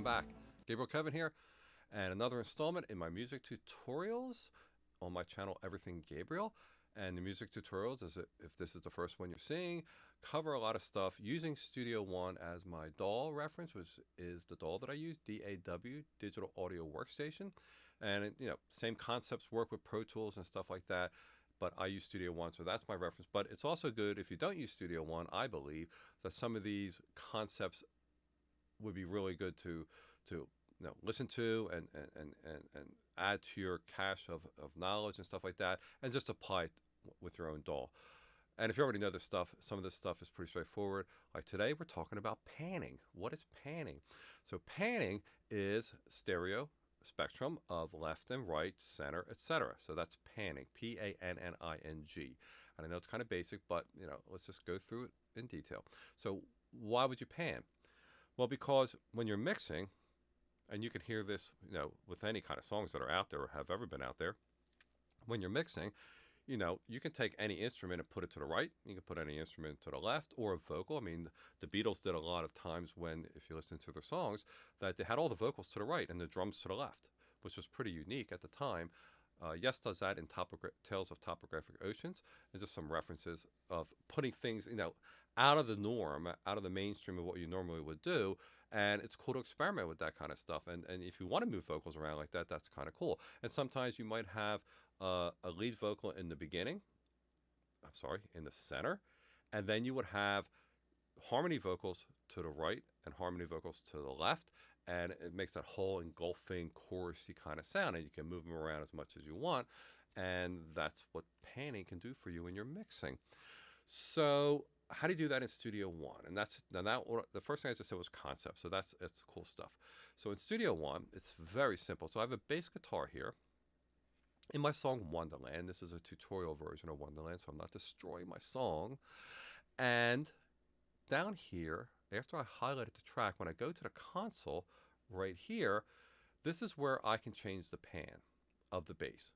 welcome back. Gabriel Kevin here, and another installment in my music tutorials on my channel Everything Gabriel. And the music tutorials, if this is the first one you're seeing, cover a lot of stuff using Studio One as my DAW reference, which is the DAW that I use, DAW, Digital Audio Workstation. And same concepts work with Pro Tools and stuff like that, but I use Studio One, so that's my reference. But it's also good if you don't use Studio One, I believe, that some of these concepts would be really good to listen to and add to your cache of knowledge and stuff like that, and just apply it with your own DAW. And if you already know this stuff, some of this stuff is pretty straightforward. Like today, we're talking about panning. What is panning? So panning is stereo spectrum of left and right, center, etc. So that's panning, P-A-N-N-I-N-G. And I know it's kind of basic, but let's just go through it in detail. So why would you pan? Well, because when you're mixing, and you can hear this, with any kind of songs that are out there or have ever been out there, when you're mixing, you can take any instrument and put it to the right. You can put any instrument to the left, or a vocal. I mean, the Beatles did a lot of times when, if you listen to their songs, that they had all the vocals to the right and the drums to the left, which was pretty unique at the time. Yes does that in Tales of Topographic Oceans. There's just some references of putting things, out of the norm, out of the mainstream of what you normally would do. And it's cool to experiment with that kind of stuff. And if you want to move vocals around like that, that's kind of cool. And sometimes you might have a lead vocal in the beginning, in the center, and then you would have harmony vocals to the right and harmony vocals to the left, and it makes that whole engulfing chorusy kind of sound, and you can move them around as much as you want, and that's what panning can do for you when you're mixing. So how do you do that in Studio One? And the first thing I just said was concept, so it's cool stuff. So in Studio One, it's very simple. So I have a bass guitar here in my song Wonderland. This is a tutorial version of Wonderland, so I'm not destroying my song. And down here, after I highlighted the track, when I go to the console right here, this is where I can change the pan of the bass.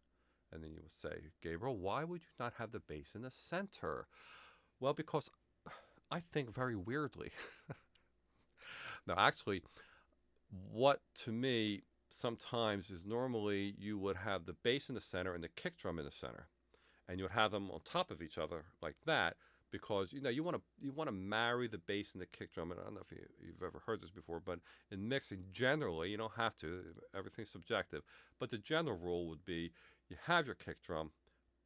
And then you would say, Gabriel, why would you not have the bass in the center? Well, because I think very weirdly. Now, actually, what to me sometimes is normally you would have the bass in the center and the kick drum in the center, and you would have them on top of each other like that, because you want to marry the bass and the kick drum. And I don't know if you've ever heard this before, but in mixing, generally you don't have to. Everything's subjective, but the general rule would be you have your kick drum,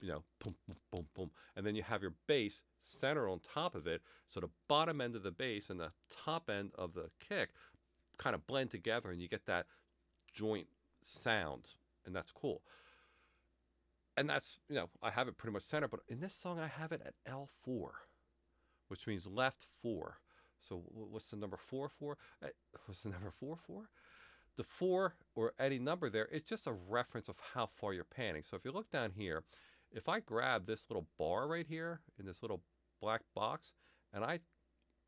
boom, boom, boom, boom, and then you have your bass centered on top of it, so the bottom end of the bass and the top end of the kick kind of blend together, and you get that joint sound, and that's cool. And that's, I have it pretty much centered, but in this song I have it at L4, which means left 4. So what's the number 4 for? What's the number 4 for? The 4, or any number there, is just a reference of how far you're panning. So if you look down here, if I grab this little bar right here in this little black box, and I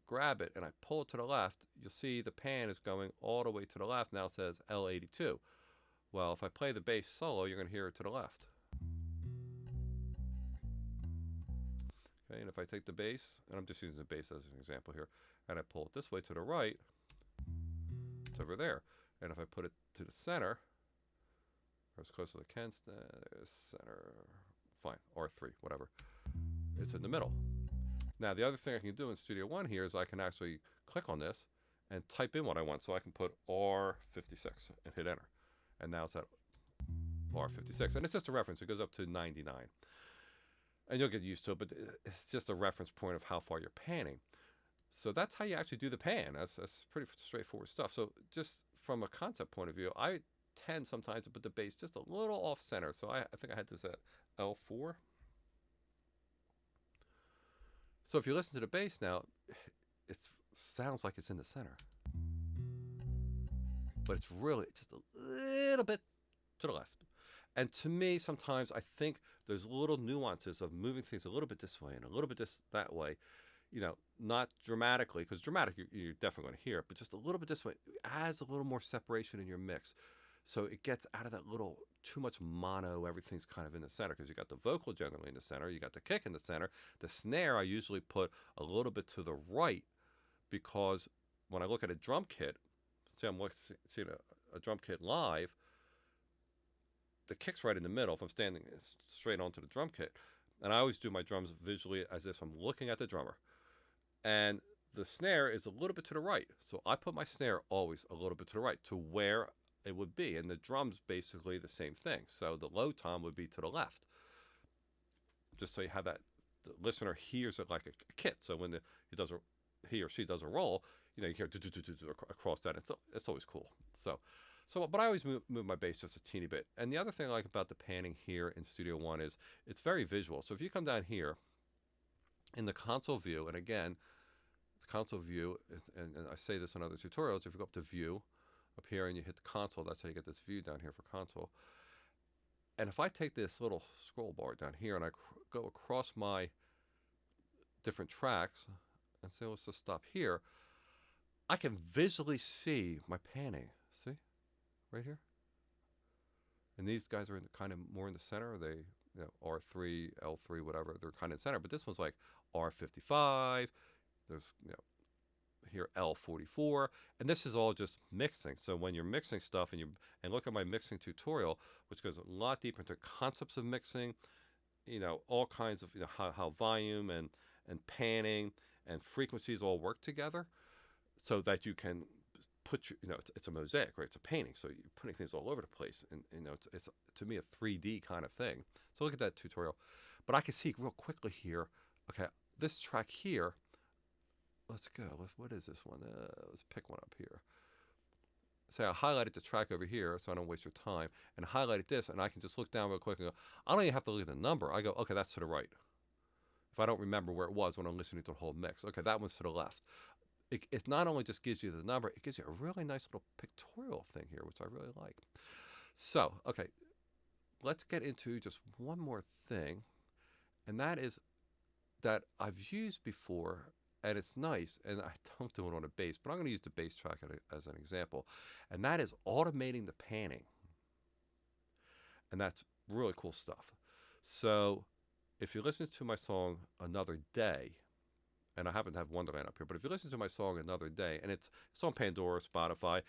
grab it and I pull it to the left, you'll see the pan is going all the way to the left. Now it says L82. Well, if I play the bass solo, you're going to hear it to the left. Okay, and if I take the bass, and I'm just using the bass as an example here, and I pull it this way to the right, it's over there. And if I put it to the center, or as close as I can, center, fine, R3, whatever, it's in the middle. Now, the other thing I can do in Studio One here is I can actually click on this and type in what I want. So I can put R56 and hit enter. And now it's at R56. And it's just a reference. It goes up to 99. And you'll get used to it, but it's just a reference point of how far you're panning. So that's how you actually do the pan. That's pretty straightforward stuff. So just from a concept point of view, I tend sometimes to put the bass just a little off center. So I think I had this at L4. So if you listen to the bass now, it sounds like it's in the center. But it's really just a little bit to the left. And to me, sometimes I think there's little nuances of moving things a little bit this way and a little bit that way. Not dramatically, because dramatic you're definitely going to hear it, but just a little bit this way adds a little more separation in your mix. So it gets out of that little too much mono, everything's kind of in the center, because you got the vocal generally in the center, you got the kick in the center. The snare I usually put a little bit to the right, because when I look at a drum kit, see, I'm seeing a drum kit live. The kick's right in the middle if I'm standing straight onto the drum kit. And I always do my drums visually as if I'm looking at the drummer. And the snare is a little bit to the right. So I put my snare always a little bit to the right to where it would be. And the drum's basically the same thing. So the low tom would be to the left. Just so you have that, the listener hears it like a kit. So when he or she does a roll, you hear across that. It's always cool. But I always move my bass just a teeny bit. And the other thing I like about the panning here in Studio One is it's very visual. So if you come down here in the console view, and again, the console view, and I say this in other tutorials, if you go up to view up here and you hit the console, that's how you get this view down here for console. And if I take this little scroll bar down here and I go across my different tracks, and say, let's just stop here, I can visually see my panning. See? Right here. And these guys are kind of more in the center. They, R3, L3, whatever. They're kind of in the center. But this one's like R55. There's, here L44. And this is all just mixing. So when you're mixing stuff and look at my mixing tutorial, which goes a lot deeper into concepts of mixing, all kinds of, how volume and panning and frequencies all work together so that you can put it's a mosaic, right? It's a painting, so you're putting things all over the place, and it's to me a 3D kind of thing. So look at that tutorial. But I can see real quickly here. Okay, this track here. Let's go. What is this one? Let's pick one up here. Say I highlighted the track over here, so I don't waste your time, and highlighted this, and I can just look down real quick and go. I don't even have to look at the number. I go, okay, that's to the right. If I don't remember where it was when I'm listening to the whole mix, okay, that one's to the left. It not only just gives you the number, it gives you a really nice little pictorial thing here, which I really like. So, okay, let's get into just one more thing, and that is that I've used before, and it's nice, and I don't do it on a bass, but I'm going to use the bass track as an example, and that is automating the panning. And that's really cool stuff. So, if you listen to my song Another Day, and I happen to have Wonderland up here, but if you listen to my song Another Day, and it's on Pandora, Spotify,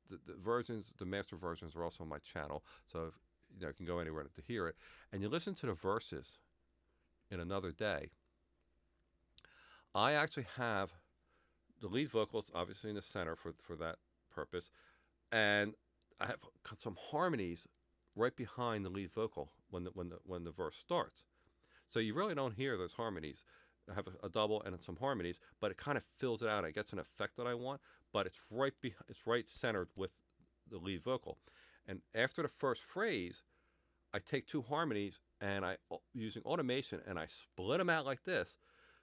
the master versions are also on my channel, so you can go anywhere to hear it, and you listen to the verses in Another Day, I actually have the lead vocals obviously in the center for that purpose, and I have some harmonies right behind the lead vocal when the verse starts. So you really don't hear those harmonies. I have a double and some harmonies, but it kind of fills it out. It gets an effect that I want, but it's right centered with the lead vocal. And after the first phrase, I take two harmonies and using automation, and I split them out like this.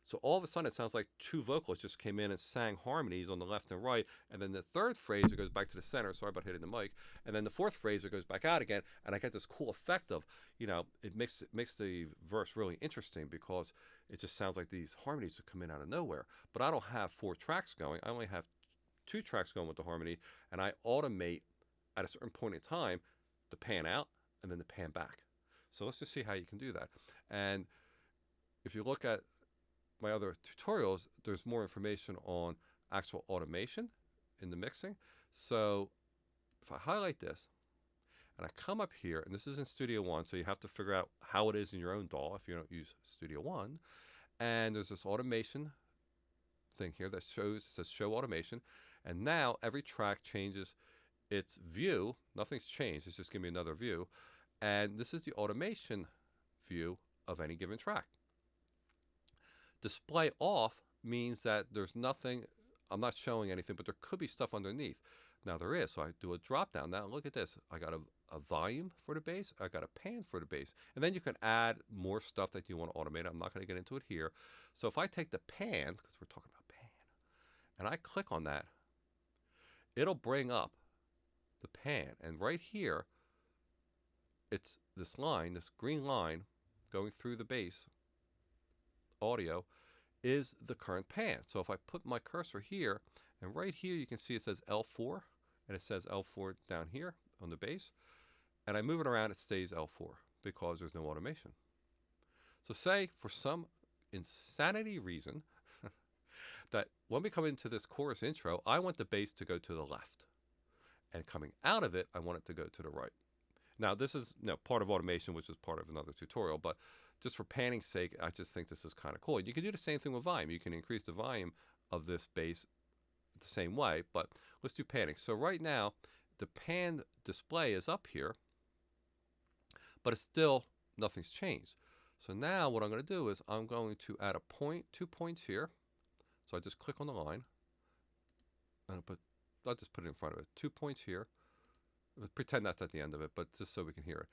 So all of a sudden, it sounds like two vocals just came in and sang harmonies on the left and right. And then the third phrase, it goes back to the center. Sorry about hitting the mic. And then the fourth phrase, it goes back out again. And I get this cool effect of, it makes the verse really interesting because it just sounds like these harmonies would come in out of nowhere. But I don't have 4 tracks going. I only have 2 tracks going with the harmony. And I automate at a certain point in time the pan out and then the pan back. So let's just see how you can do that. And if you look at my other tutorials, there's more information on actual automation in the mixing. So if I highlight this and I come up here, and this is in Studio One, so you have to figure out how it is in your own DAW if you don't use Studio One. And there's this automation thing here that says show automation. And now every track changes its view. Nothing's changed, it's just giving me another view. And this is the automation view of any given track. Display off means that there's nothing, I'm not showing anything, but there could be stuff underneath. Now there is, so I do a drop down. Now look at this. I got a volume for the bass. I got a pan for the bass. And then you can add more stuff that you want to automate. I'm not going to get into it here. So if I take the pan, because we're talking about pan, and I click on that, it'll bring up the pan. And right here, it's this line, this green line going through the bass audio is the current pan. So if I put my cursor here, and right here you can see it says L4, and it says L4 down here on the bass, and I move it around, it stays L4 because there's no automation. So say for some insanity reason that when we come into this chorus intro, I want the bass to go to the left. and coming out of it, I want it to go to the right. Now, this is part of automation, which is part of another tutorial, but just for panning's sake, I just think this is kind of cool. You can do the same thing with volume. You can increase the volume of this bass the same way, but let's do panning. So right now, the pan display is up here, but it's still, nothing's changed. So now what I'm going to do is I'm going to add a point, 2 points here. So I just click on the line, and I'll just put it in front of it. 2 points here. Pretend that's at the end of it, but just so we can hear it.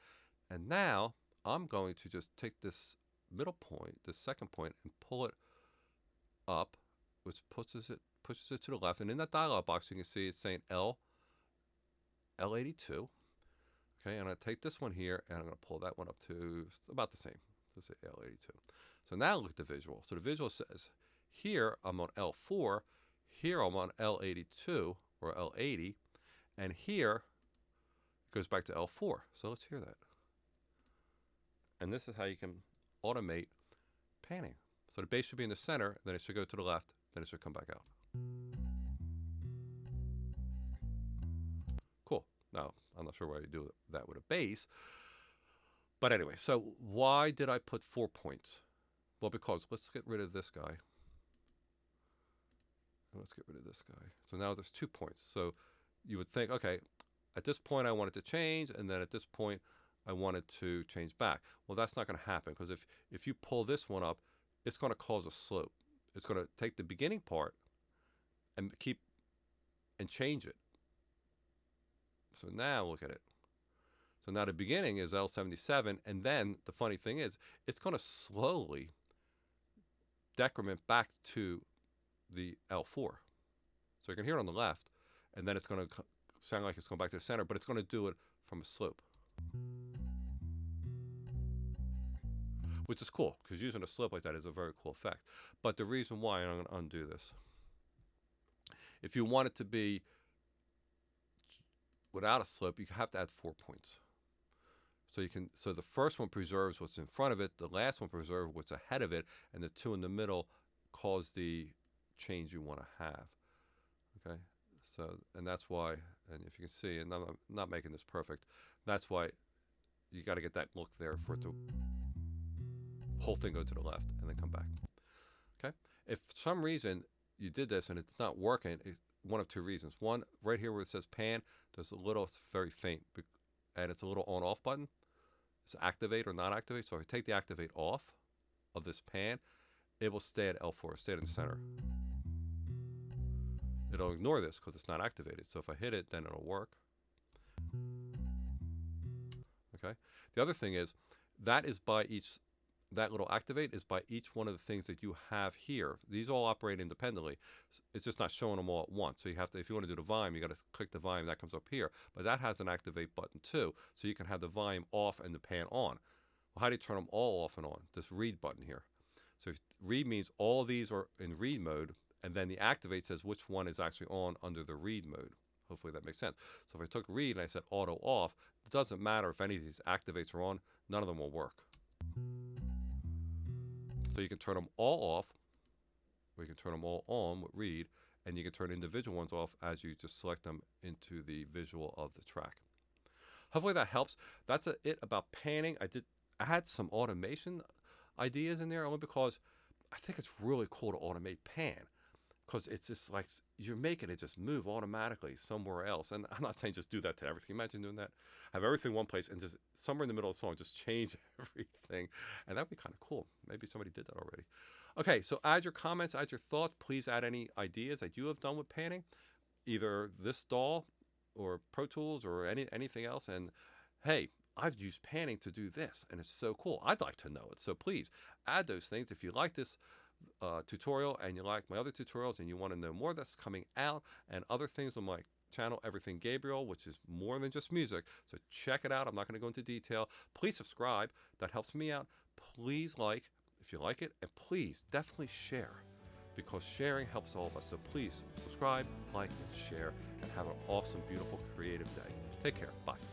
And now I'm going to just take this middle point, this second point, and pull it up, which pushes it to the left. And in that dialog box, you can see it's saying L82. Okay, and I'm going to take this one here, and I'm going to pull that one up to about the same. So say L82. So now look at the visual. So the visual says, here I'm on L4, here I'm on L82 or L80, and here it goes back to L4. So let's hear that. And this is how you can automate panning. So the bass should be in the center, then it should go to the left, then it should come back out. Cool. Now, I'm not sure why you do that with a bass. But anyway, so why did I put 4 points? Well, because let's get rid of this guy. And let's get rid of this guy. So now there's 2 points. So you would think, okay, at this point I want it to change, and then at this point I want it to change back. Well, that's not going to happen, because if you pull this one up, it's going to cause a slope. It's going to take the beginning part and change it. So now look at it. So now the beginning is L77, and then the funny thing is, it's going to slowly decrement back to the L4. So you can hear it on the left, and then it's going to sound like it's going back to the center, but it's going to do it from a slope. Which is cool, because using a slope like that is a very cool effect. But the reason why, and I'm going to undo this, if you want it to be without a slope, you have to add 4 points. So the first one preserves what's in front of it, the last one preserves what's ahead of it, and the two in the middle cause the change you want to have. Okay, so, and that's why, and if you can see, and I'm not making this perfect, that's why you got to get that look there for it to whole thing go to the left and then come back. Okay, if for some reason you did this and it's not working, one of two reasons. One, right here where it says pan, there's a little, it's very faint, and it's a little on-off button. It's activate or not activate. So if I take the activate off of this pan, it will stay at L4, stay in the center. It'll ignore this because it's not activated. So if I hit it, then it'll work. Okay. The other thing is, that little activate is by each one of the things that you have here. These all operate independently. It's just not showing them all at once. So you have to, if you want to do the volume, you got to click the volume, that comes up here. But that has an activate button too. So you can have the volume off and the pan on. Well, how do you turn them all off and on? This read button here. So read means all these are in read mode, and then the activate says which one is actually on under the read mode. Hopefully that makes sense. So if I took read and I said auto off, it doesn't matter if any of these activates are on, none of them will work. So you can turn them all off, or you can turn them all on with read, and you can turn individual ones off as you just select them into the visual of the track. Hopefully that helps. That's it about panning. I did add some automation ideas in there only because I think it's really cool to automate pan, because it's just like you're making it just move automatically somewhere else. And I'm not saying just do that to everything. Imagine doing that. Have everything in one place and just somewhere in the middle of the song just change everything. And that'd be kind of cool. Maybe somebody did that already. Okay, so add your comments, add your thoughts. Please add any ideas that you have done with panning, either this DAW or Pro Tools or anything else. And hey, I've used panning to do this, and it's so cool. I'd like to know it. So please add those things. If you like this tutorial and you like my other tutorials and you want to know more that's coming out and other things on my channel, Everything Gabriel, which is more than just music, so check it out. I'm not going to go into detail. Please subscribe. That helps me out. Please like if you like it, and please definitely share, because sharing helps all of us. So please subscribe, like, and share, and have an awesome, beautiful, creative day. Take care. Bye.